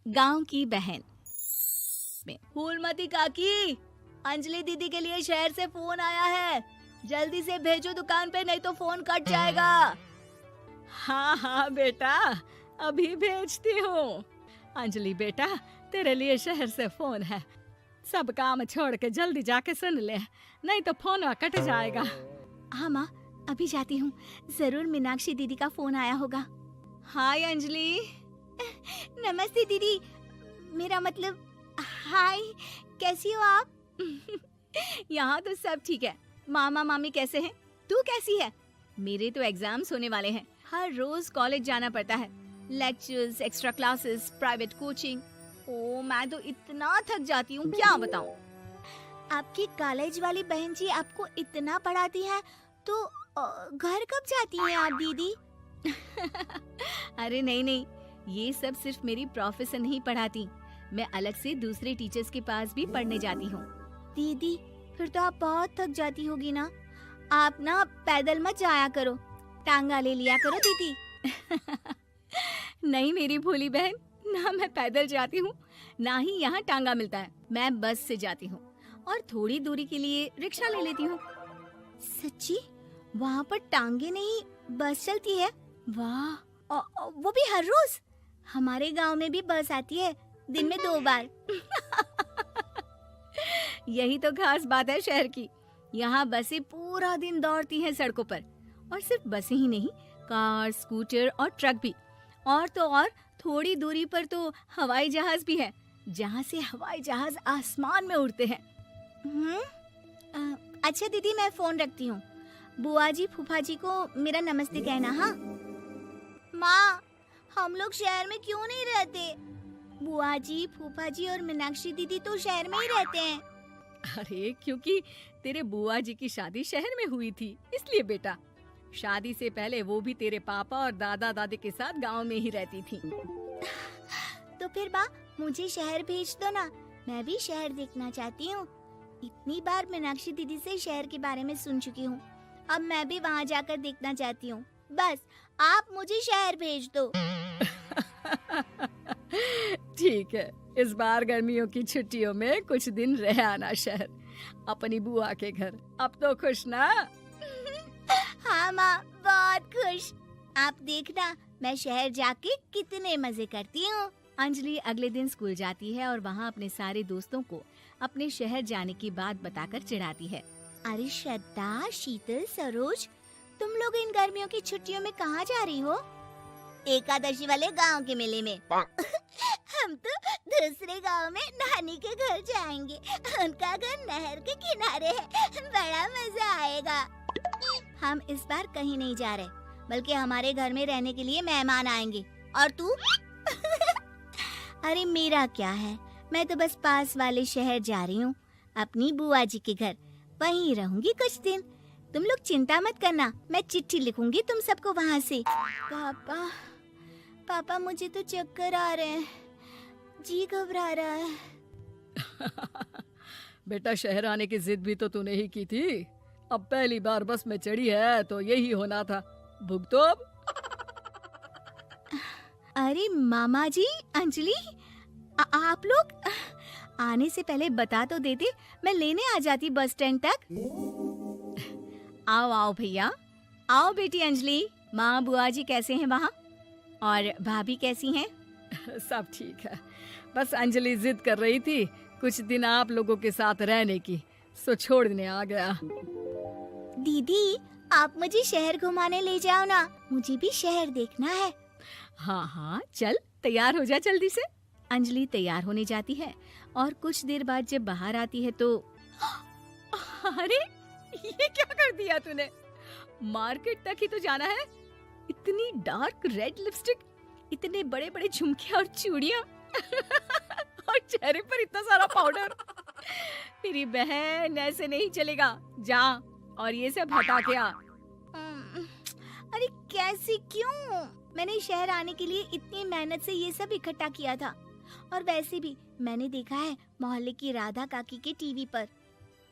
गांव की बहन में। फूलमती काकी, अंजलि दीदी के लिए शहर से फोन आया है, जल्दी से भेजो दुकान पे, नहीं तो फोन कट जाएगा। हाँ हाँ बेटा, अभी भेजती हूँ। अंजलि बेटा, तेरे लिए शहर से फोन है, सब काम छोड़ के जल्दी जाके सुन ले, नहीं तो फोन कट जाएगा। हाँ माँ, अभी जाती हूँ, जरूर मीनाक्षी दीदी का फोन आया होगा। हाय अंजलि। नमस्ते दीदी, मेरा मतलब हाय, कैसी हो आप? यहाँ तो सब ठीक है। मामा मामी कैसे हैं? तू कैसी है? मेरे तो एग्जाम्स होने वाले हैं, हर रोज कॉलेज जाना पड़ता है, lectures, extra classes, private coaching. ओ मैं तो इतना थक जाती हूँ, क्या बताऊँ। आपकी कॉलेज वाली बहन जी आपको इतना पढ़ाती है, तो घर कब जाती हैं आप दीदी? अरे नहीं नहीं, ये सब सिर्फ मेरी प्रोफेसर नहीं पढ़ाती, मैं अलग से दूसरे टीचर्स के पास भी पढ़ने जाती हूँ। दीदी फिर तो आप बहुत थक जाती होगी ना, आप ना पैदल मत जाया करो, टांगा ले लिया करो दीदी। नहीं मेरी भोली बहन, ना मैं पैदल जाती हूँ, ना ही यहाँ टांगा मिलता है, मैं बस से जाती हूँ और थोड़ी दूरी के लिए रिक्शा ले लेती हूँ। सच्ची? वहाँ पर टांगे नहीं बस चलती है? वाह, वो भी हर रोज? हमारे गांव में भी बस आती है, दिन में 2 बार। यही तो खास बात है शहर की, यहाँ बसें पूरा दिन दौड़ती हैं सड़कों पर, और सिर्फ बसें ही नहीं, कार, स्कूटर और ट्रक भी, और तो और थोड़ी दूरी पर तो हवाई जहाज भी है, जहाँ से हवाई जहाज आसमान में उड़ते हैं। अच्छा दीदी, मैं फोन रखती हूँ, बुआ जी फूफा जी को मेरा नमस्ते कहना। हाँ माँ, हम लोग शहर में क्यों नहीं रहते? बुआ जी, फूफा जी और मीनाक्षी दीदी तो शहर में ही रहते हैं। अरे क्योंकि तेरे बुआ जी की शादी शहर में हुई थी, इसलिए बेटा। शादी से पहले वो भी तेरे पापा और दादा दादी के साथ गांव में ही रहती थी। तो फिर बा, मुझे शहर भेज दो ना, मैं भी शहर देखना चाहती हूँ। इतनी बार मीनाक्षी दीदी से शहर के बारे में सुन चुकी हूँ, अब मैं भी वहाँ जाकर देखना चाहती हूँ। बस आप मुझे शहर भेज दो। ठीक है, इस बार गर्मियों की छुट्टियों में कुछ दिन रह आना शहर, अपनी बुआ के घर। अब तो खुश ना? हाँ माँ, बहुत खुश। आप देखना मैं शहर जाके कितने मजे करती हूँ। अंजलि अगले दिन स्कूल जाती है और वहाँ अपने सारे दोस्तों को अपने शहर जाने की बात बताकर चिढ़ाती है। अरे श्रद्धा, शीतल, सरोज, तुम लोग इन गर्मियों की छुट्टियों में कहाँ जा रही हो? एकादशी वाले गांव के मेले में। हम तो दूसरे गांव में नानी के घर जाएंगे, उनका घर नहर के किनारे है, बड़ा मजा आएगा। हम इस बार कहीं नहीं जा रहे, बल्कि हमारे घर में रहने के लिए मेहमान आएंगे। और तू? अरे मेरा क्या है, मैं तो बस पास वाले शहर जा रही हूँ, अपनी बुआ जी के घर, वहीं रहूंगी कुछ दिन। तुम लोग चिंता मत करना, मैं चिट्ठी लिखूंगी तुम सबको वहाँ से। पापा मुझे तो चक्कर आ रहे हैं, जी घबरा रहा है। बेटा, शहर आने की जिद भी तो तूने ही की थी, अब पहली बार बस में चढ़ी है तो यही होना था, भुगतो अब। अरे मामा जी, अंजलि, आप लोग आने से पहले बता तो देते, मैं लेने आ जाती बस स्टैंड तक। आओ आओ भैया, आओ बेटी अंजलि। माँ बुआ जी कैसे हैं वहाँ, और भाभी कैसी हैं? सब ठीक है, बस अंजलि जिद कर रही थी कुछ दिन आप लोगों के साथ रहने की, सो छोड़ने आ गया। दीदी, आप मुझे शहर घुमाने ले जाओ ना, मुझे भी शहर देखना है। हाँ हाँ चल, तैयार हो जा जल्दी से। अंजलि तैयार होने जाती है और कुछ देर बाद जब बाहर आती है तो अरे ये क्या कर दिया तूने, मार्केट तक ही तो जाना है, इतनी डार्क रेड लिपस्टिक, इतने बड़े बड़े झुमके और चूड़ियां और चेहरे पर इतना सारा पाउडर। मेरी बहन, ऐसे नहीं चलेगा, जा और ये सब हटा के आ। अरे कैसे, क्यों? मैंने शहर आने के लिए इतनी मेहनत से ये सब इकट्ठा किया था, और वैसे भी मैंने देखा है मोहल्ले की राधा काकी के टीवी पर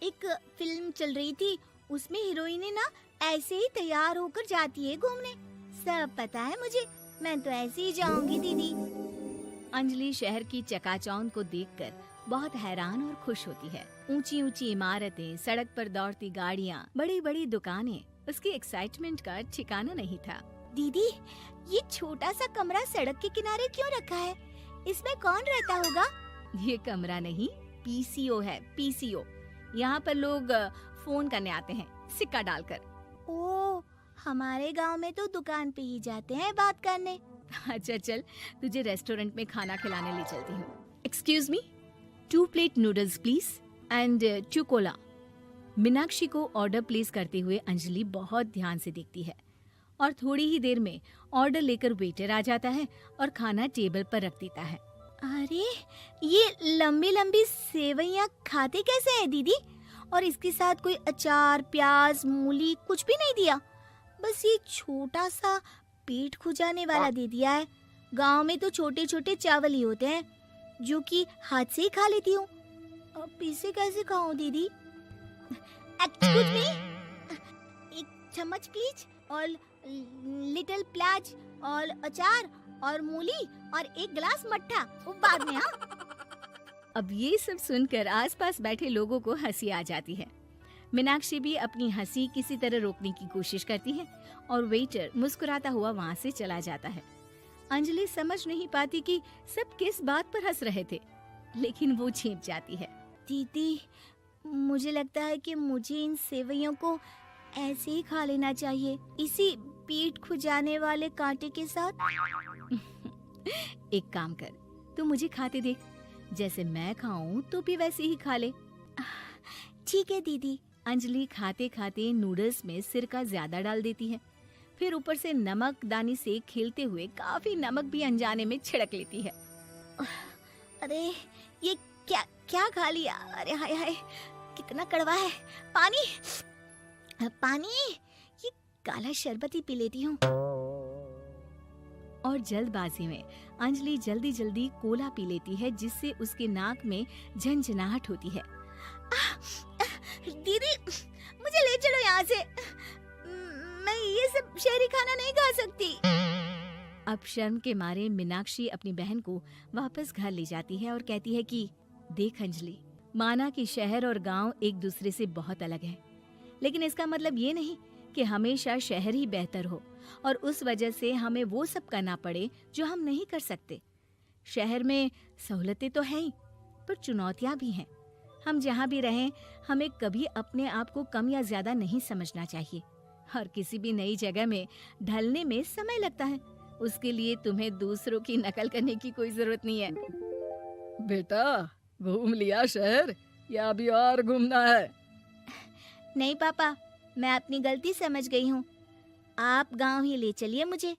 एक फिल्म चल रही थी, उसमें हीरोइन ना ऐसे ही तैयार होकर जाती है घूमने। सब पता है मुझे, मैं तो ऐसे ही जाऊंगी दीदी। अंजलि शहर की चकाचौंध को देखकर बहुत हैरान और खुश होती है। ऊंची ऊंची इमारतें, सड़क पर दौड़ती गाड़ियाँ, बड़ी बड़ी दुकानें, उसकी एक्साइटमेंट का ठिकाना नहीं था। दीदी, ये छोटा सा कमरा सड़क के किनारे क्यों रखा है? इसमें कौन रहता होगा? ये कमरा नहीं, पीसीओ है, पीसीओ। यहाँ पर लोग फोन करने आते हैं, सिक्का डालकर। ओह, हमारे गांव में तो दुकान पे ही जाते हैं बात करने। अच्छा चल, तुझे रेस्टोरेंट में खाना खिलाने ले चलती हूँ। Excuse me, 2 plate noodles please and 2 Cola. Meenakshi को ऑर्डर प्लेस करते हुए अंजलि बहुत ध्यान से देखती है और थोड़ी ही देर में ऑर्डर लेकर वेटर आ जाता है और खाना टेबल पर रख देता है। अरे, ये लंबी लंबी सेवइयाँ खाते कैसे हैं दीदी? और इसके साथ कोई अचार, प्याज, मूली कुछ भी नहीं दिया, बस ये छोटा सा पेट खुजाने वाला दे दिया है। गांव में तो छोटे छोटे चावल ही होते हैं जो कि हाथ से ही खा लेती हूँ। अब इसे कैसे खाऊं दीदी? एक्सक्यूज मी, एक चम्मच प्लीज, और लिटिल प्याज और अचार और मूली और एक गिलास मट्ठा, वो बाद में। हाँ, अब ये सब सुनकर आसपास बैठे लोगों को हंसी आ जाती है। मीनाक्षी भी अपनी हंसी किसी तरह रोकने की कोशिश करती है और वेटर मुस्कुराता हुआ वहाँ से चला जाता है। अंजलि समझ नहीं पाती कि सब किस बात पर हंस रहे थे, लेकिन वो छिप जाती है। दीदी, मुझे लगता है कि मुझे इन सेवइयों को ऐसे ही खा लेना चाहिए, इसी पेट खुजाने वाले कांटे के साथ। एक काम कर, तू मुझे खाते देख, जैसे मैं खाऊं तो भी वैसे ही खा ले। ठीक है दीदी। अंजलि खाते खाते नूडल्स में सिरका ज्यादा डाल देती है, फिर ऊपर से नमक दानी से खेलते हुए काफी नमक भी अनजाने में छिड़क लेती है। अरे, ये क्या क्या खा लिया? अरे हाय हाय, कितना कड़वा है। पानी पानी, ये काला शरबत ही पी लेती हूँ। और जल्दबाजी में अंजलि जल्दी जल्दी कोला पी लेती है, जिससे उसके नाक में झंझनाहट होती है। दीदी, मुझे ले चलो यहाँ से। मैं ये सब शहरी खाना नहीं खा सकती। अब शर्म के मारे मीनाक्षी अपनी बहन को वापस घर ले जाती है और कहती है कि देख अंजलि, माना कि शहर और गांव एक दूसरे से बहुत अलग है, लेकिन इसका मतलब ये नहीं कि हमेशा शहर ही बेहतर हो और उस वजह से हमें वो सब करना पड़े जो हम नहीं कर सकते। शहर में सहूलतें तो हैं ही, पर चुनौतियां भी हैं। हम जहाँ भी रहें, हमें कभी अपने आप को कम या ज्यादा नहीं समझना चाहिए। और किसी भी नई जगह में ढलने में समय लगता है, उसके लिए तुम्हें दूसरों की नकल करने की कोई जरूरत नहीं है। बेटा, घूम लिया शहर या अभी और घूमना है? नहीं पापा, मैं अपनी गलती समझ गई हूँ। आप गांव ही ले चलिए मुझे।